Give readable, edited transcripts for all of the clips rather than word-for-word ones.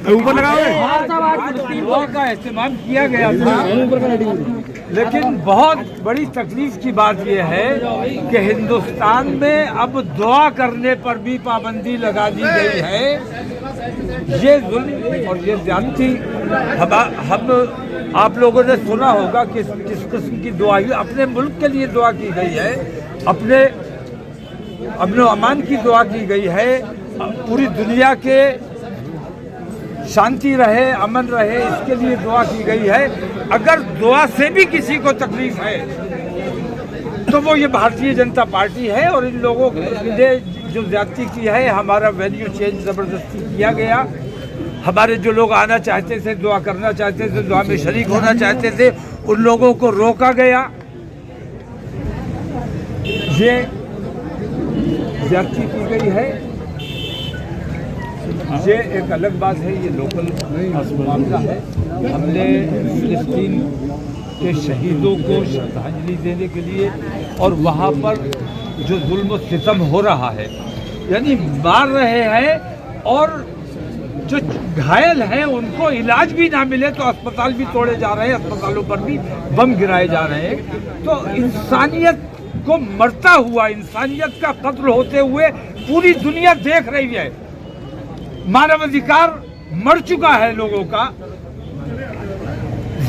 ऊपर लगाओ का इस्तेमाल किया गया था, लेकिन बहुत बड़ी तकलीफ की बात यह है कि हिंदुस्तान में अब दुआ करने पर भी पाबंदी लगा दी गई है। ये जुल्म और ये ज्यादती हम आप लोगों ने सुना होगा कि किस किस्म की दुआ अपने मुल्क के लिए दुआ की गई है, अपने अमन अमान की दुआ की गई है, पूरी दुनिया के शांति रहे, अमन रहे, इसके लिए दुआ की गई है। अगर दुआ से भी किसी को तकलीफ है तो वो ये भारतीय जनता पार्टी है और इन लोगों ने जो ज्यादती की है, हमारा वैल्यू चेंज ज़बरदस्ती किया गया। हमारे जो लोग आना चाहते थे, दुआ करना चाहते थे, दुआ में शरीक होना चाहते थे, उन लोगों को रोका गया। ये ज्यादती की गई है। ये एक अलग बात है, ये लोकल मामला है। हमने फिलिस्तीन के शहीदों को श्रद्धांजलि देने के लिए और वहाँ पर जो जुल्म और सितम हो रहा है, यानी मार रहे हैं और जो घायल हैं उनको इलाज भी ना मिले तो अस्पताल भी तोड़े जा रहे हैं, अस्पतालों पर भी बम गिराए जा रहे हैं। तो इंसानियत को मरता हुआ, इंसानियत का कत्ल होते हुए पूरी दुनिया देख रही है। मानवाधिकार मर चुका है लोगों का,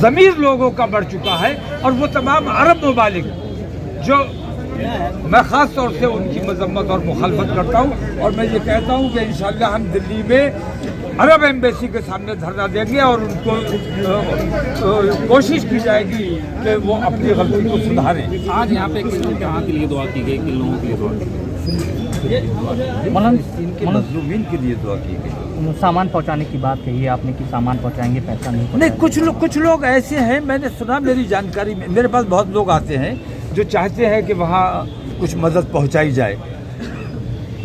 ज़मीर लोगों का मर चुका है। और वो तमाम अरब ममालिक जो मैं ख़ास तौर से उनकी मजम्मत और मुखालफत करता हूँ और मैं ये कहता हूँ कि इंशाअल्लाह हम दिल्ली में अरब एम्बेसी के सामने धरना देंगे और उनको कोशिश की जाएगी कि वो अपनी गलती को सुधारें। आज यहाँ पे कहाँ के लिए दुआ की गई, किन लोगों के लिए दुआ की गई? मज़लूमीन के लिए दुआ की गई। सामान पहुंचाने की बात कही है आपने कि सामान पहुंचाएंगे, पैसा नहीं। कुछ लोग ऐसे हैं, मैंने सुना, मेरी जानकारी में मेरे पास बहुत लोग आते हैं जो चाहते हैं कि वहाँ कुछ मदद पहुंचाई जाए।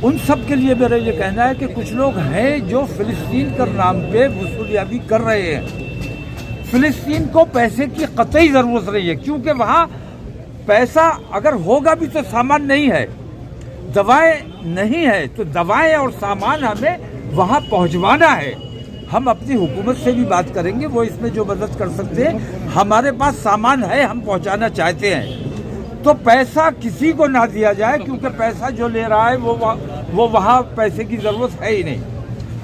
उन सब के लिए मेरा ये कहना है कि कुछ लोग हैं जो फ़िलिस्तीन के नाम पे वसूलियाबी कर रहे हैं। फ़िलिस्तीन को पैसे की कतई ज़रूरत नहीं है, क्योंकि वहाँ पैसा अगर होगा भी तो सामान नहीं है, दवाएं नहीं है, तो दवाएं और सामान हमें वहाँ पहुँचवाना है। हम अपनी हुकूमत से भी बात करेंगे, वो इसमें जो मदद कर सकते हैं। हमारे पास सामान है, हम पहुँचाना चाहते हैं, तो पैसा किसी को ना दिया जाए, क्योंकि पैसा जो ले रहा है वो वहाँ पैसे की ज़रूरत है ही नहीं।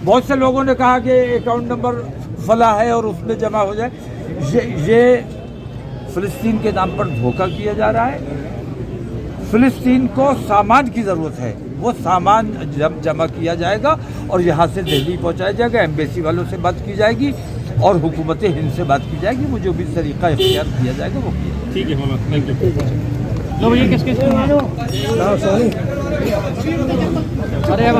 बहुत से लोगों ने कहा कि अकाउंट नंबर फला है और उसमें जमा हो जाए। ये फ़िलिस्तीन के नाम पर धोखा किया जा रहा है। फ़िलिस्तीन को सामान की ज़रूरत है, वो सामान जब जमा किया जाएगा और यहाँ से दिल्ली पहुँचाया जाएगा, एम्बेसी वालों से बात की जाएगी और हुकूमत हिंद से बात की जाएगी। वो जो भी तरीका इख्तियार किया जाएगा वो किया। ठीक है मामा, थैंक यू। लो भैया किसके अरे अब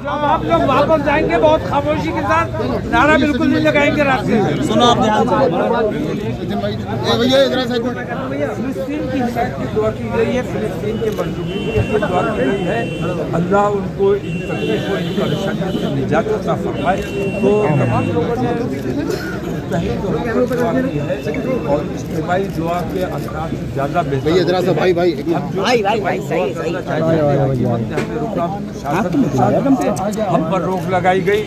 अब आप लोग वापस जाएंगे बहुत खामोशी के साथ, नारा बिल्कुल नहीं लगाएंगे रास्ते में। सुनो आप ध्यान से। फिलिस्तीन की हिमायत की दुआ की गई है, फिलिस्तीन के मजलूमीन के लिए दुआ की गई है। अल्लाह उनको इन तकलीफों, इन परेशानियों से निजात अता फरमाए। तो तमाम लोगों ने पहले तो दुआ की है और इज्तिमाई दुआ के असरात से ज़्यादा बेहतर हम पर रोक लगाई गई।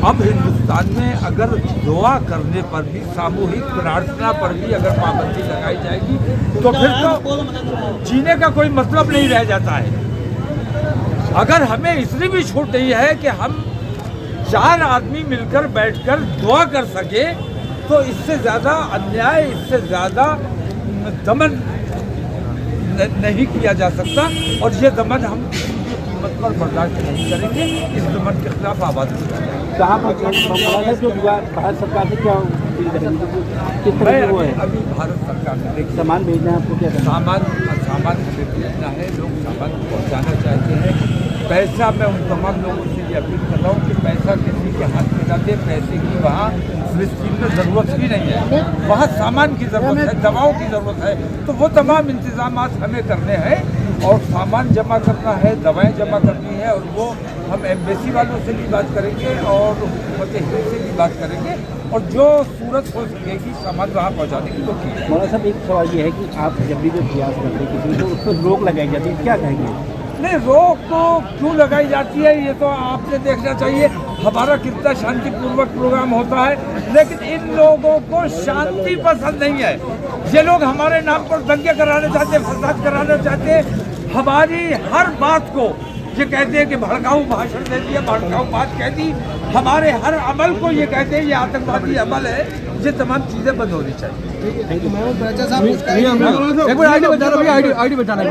अब हिंदुस्तान में अगर दुआ करने पर भी, सामूहिक प्रार्थना पर भी अगर पाबंदी लगाई जाएगी तो फिर तो जीने का कोई मतलब नहीं रह जाता है। अगर हमें इसलिए भी छूट नहीं है कि हम 4 आदमी मिलकर बैठकर दुआ कर सके, तो इससे ज़्यादा अन्याय, इससे ज़्यादा दमन नहीं किया जा सकता। और ये दमन हम कीमत पर बर्दाश्त नहीं करेंगे। इस दमन के खिलाफ आवाज़ उठाएंगे। कहाँ पर भारत सरकार से क्या अभी भारत सरकार ने सामान भेजना है आपको? क्या सामान हमें भेजना है, लोग सामान पहुँचाना चाहते हैं। पैसा, मैं उन तमाम लोगों से ये अपील कर रहा हूँ कि पैसा किसी के हाथ में न दे। पैसे की वहाँ फिलिस्तीन में ज़रूरत ही नहीं है, वहाँ सामान की ज़रूरत है, दवाओं की ज़रूरत है। तो वो तमाम इंतजाम हमें करने हैं और सामान जमा करना है, दवाएं जमा करनी है, और वो हम एम्बेसी वालों से भी बात करेंगे और हुकूमत हिंद से भी बात करेंगे, और जो सूरत हो सकेगी सामान वहाँ पहुँचाने की तो की है। मौलाना साहब, एक सवाल ये है कि आप जब भी जो प्रयास करते हैं किसी तो उस पर रोक लगाई जाती है, क्या कहेंगे? नहीं, रोक तो क्यों लगाई जाती है ये तो आपने देखना चाहिए। हमारा कितना शांतिपूर्वक प्रोग्राम होता है, लेकिन इन लोगों को शांति पसंद नहीं है। ये लोग हमारे नाम पर दंगे कराने चाहते, फसाद कराना चाहते, हमारी हर बात को ये कहते हैं कि भड़काऊ भाषण दे दिया, भड़काऊ बात कह दी, हमारे हर अमल को ये कहते हैं ये आतंकवादी अमल है। ये तमाम चीज़ें बंद होनी चाहिए। एक बार आईडी बता रहा हूँ, आईडी बताना है।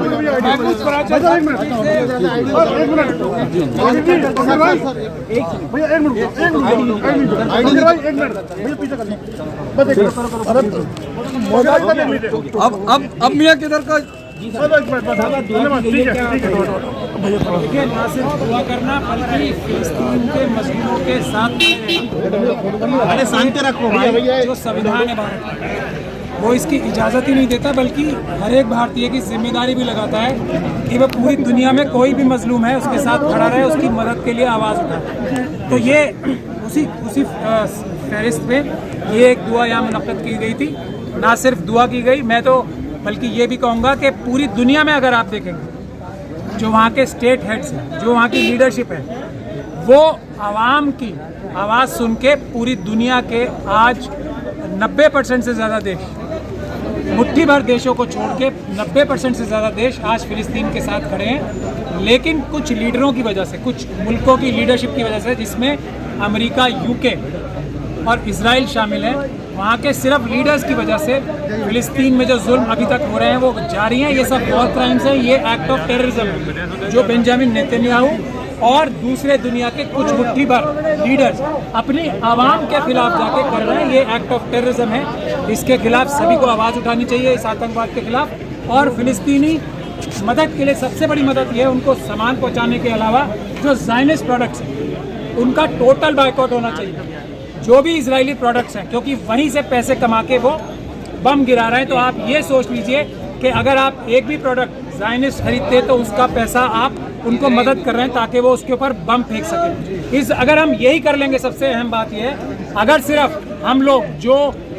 अब मियाँ किधर का देखिए, ना सिर्फ दुआ करना बल्कि फिलिस्तीन के मजलूमों के साथ अरे शांति रखो भाई। जो संविधान है भारत का, वो इसकी इजाज़त ही नहीं देता, बल्कि हर एक भारतीय की जिम्मेदारी भी लगाता है कि वह पूरी दुनिया में कोई भी मजलूम है उसके साथ खड़ा रहे, उसकी मदद के लिए आवाज़ उठाए। तो ये उसी फहरिस्त में ये एक दुआ यहाँ मुनक्कद की गई थी। ना सिर्फ दुआ की गई, मैं तो बल्कि ये भी कहूँगा कि पूरी दुनिया में अगर आप देखेंगे जो वहाँ के स्टेट हेड्स हैं, जो वहाँ की लीडरशिप है, वो आवाम की आवाज़ सुन के पूरी दुनिया के आज 90% से ज़्यादा देश, मुट्ठी भर देशों को छोड़ के 90% से ज़्यादा देश आज फिलिस्तीन के साथ खड़े हैं। लेकिन कुछ लीडरों की वजह से, कुछ मुल्कों की लीडरशिप की वजह से, जिसमें अमेरिका, यूके और इजराइल शामिल हैं, वहाँ के सिर्फ लीडर्स की वजह से फिलिस्तीन में जो जुल्म अभी तक हो रहे हैं वो जारी हैं। ये सब वॉर क्राइम्स हैं, ये एक्ट ऑफ टेररिज्म है जो बेंजामिन नेतन्याहू और दूसरे दुनिया के कुछ मुट्ठी भर लीडर्स अपनी आवाम के खिलाफ जाके कर रहे हैं। ये एक्ट ऑफ टेररिज्म है, इसके खिलाफ सभी को आवाज़ उठानी चाहिए, इस आतंकवाद के खिलाफ। और फिलिस्तीनी मदद के लिए सबसे बड़ी मदद ये है, उनको सामान पहुँचाने के अलावा जो ज़ायनिस्ट प्रोडक्ट्स हैं उनका टोटल बायकॉट होना चाहिए, जो भी इजरायली प्रोडक्ट्स हैं, क्योंकि वहीं से पैसे कमा के वो बम गिरा रहे हैं। तो आप ये सोच लीजिए कि अगर आप एक भी प्रोडक्ट ज़ायनिस्ट खरीदते हैं तो उसका पैसा आप उनको मदद कर रहे हैं ताकि वो उसके ऊपर बम फेंक सकें। अगर हम यही कर लेंगे, सबसे अहम बात यह है, अगर सिर्फ हम लोग जो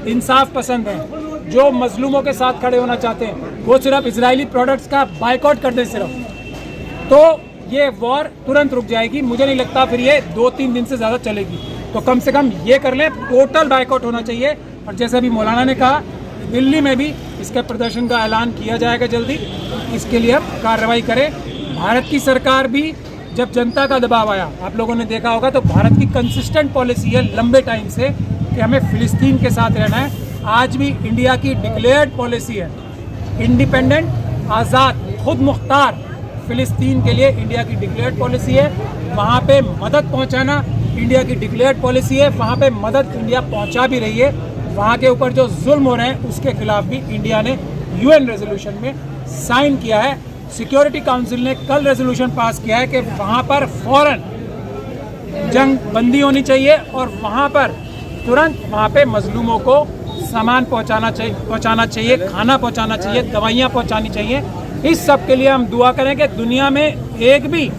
इंसाफ पसंद हैं, जो मजलूमों के साथ खड़े होना चाहते हैं, वो सिर्फ इजरायली प्रोडक्ट्स का बायकॉट कर दें सिर्फ, तो ये वॉर तुरंत रुक जाएगी। मुझे नहीं लगता फिर ये 2-3 दिन से ज़्यादा चलेगी। तो कम से कम ये कर लें, टोटल बायकॉट होना चाहिए। और जैसे अभी मौलाना ने कहा, दिल्ली में भी इसके प्रदर्शन का ऐलान किया जाएगा जल्दी, इसके लिए हम कार्रवाई करें। भारत की सरकार भी जब जनता का दबाव आया, आप लोगों ने देखा होगा, तो भारत की कंसिस्टेंट पॉलिसी है लंबे टाइम से कि हमें फिलिस्तीन के साथ रहना है। आज भी इंडिया की डिक्लेयर्ड पॉलिसी है, इंडिपेंडेंट, आज़ाद, खुद मुख्तार फिलिस्तीन के लिए इंडिया की डिक्लेयर्ड पॉलिसी है। वहाँ पे मदद पहुँचाना इंडिया की डिक्लेयर्ड पॉलिसी है, वहाँ पे मदद इंडिया पहुँचा भी रही है। वहाँ के ऊपर जो जुल्म हो रहे हैं उसके खिलाफ भी इंडिया ने UN रेजोल्यूशन में साइन किया है। सिक्योरिटी काउंसिल ने कल रेजोल्यूशन पास किया है कि वहाँ पर फौरन जंग बंदी होनी चाहिए और वहाँ पर तुरंत वहाँ पे मजलूमों को सामान पहुँचाना चाहिए, खाना पहुँचाना चाहिए, दवाइयाँ पहुँचानी चाहिए। इस सब के लिए हम दुआ करें कि दुनिया में एक भी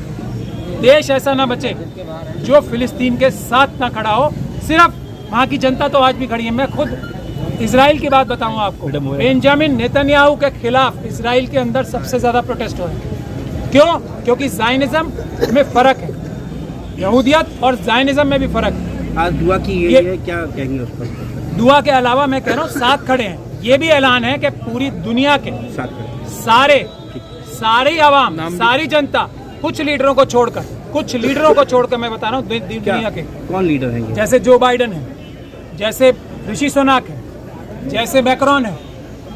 देश ऐसा ना बचे जो फिलिस्तीन के साथ ना खड़ा हो। सिर्फ वहाँ की जनता तो आज भी खड़ी है। मैं खुद इजराइल की बात बताऊंगा आपको, बेंजामिन नेतन्याहू के खिलाफ इजराइल के अंदर सबसे ज़्यादा प्रोटेस्ट हो रहे हैं। क्यों? क्योंकि ज़ायनिज़्म में फ़र्क है, यहूदियत और ज़ायनिज़्म में भी फ़र्क है। आज दुआ की गई है, क्या कहेंगे उस पर? दुआ के अलावा मैं कह रहा हूँ साथ खड़े हैं। ये भी ऐलान है कि पूरी दुनिया के सारे आवाम, सारी जनता, कुछ लीडरों को छोड़कर मैं बता रहा हूँ दुनिया के। कौन लीडर हैं? जैसे जो बाइडन है, जैसे ऋषि सुनाक है, जैसे मैक्रोन है,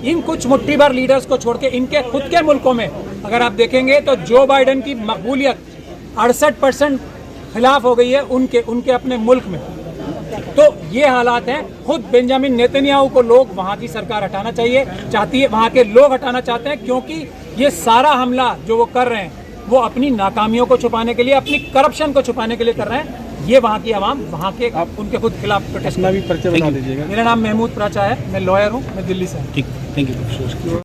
इन कुछ मुट्ठी भर लीडर्स को छोड़ के इनके खुद के मुल्कों में अगर आप देखेंगे तो जो बाइडन की मकबूलियत 68% खिलाफ हो गई है उनके अपने मुल्क में। तो ये हालात हैं। खुद बेंजामिन नेतन्याहू को लोग, वहाँ की सरकार हटाना चाहती है, वहाँ के लोग हटाना चाहते हैं, क्योंकि ये सारा हमला जो वो कर रहे हैं वो अपनी नाकामियों को छुपाने के लिए, अपनी करप्शन को छुपाने के लिए कर रहे हैं। ये वहाँ की आवाम, वहाँ के उनके खुद खिलाफ प्रोटेस्ट। भी परिचय बता दीजिएगा। मेरा नाम महमूद प्राचा है, मैं लॉयर हूँ, मैं दिल्ली से हूँ। ठीक, थैंक यू।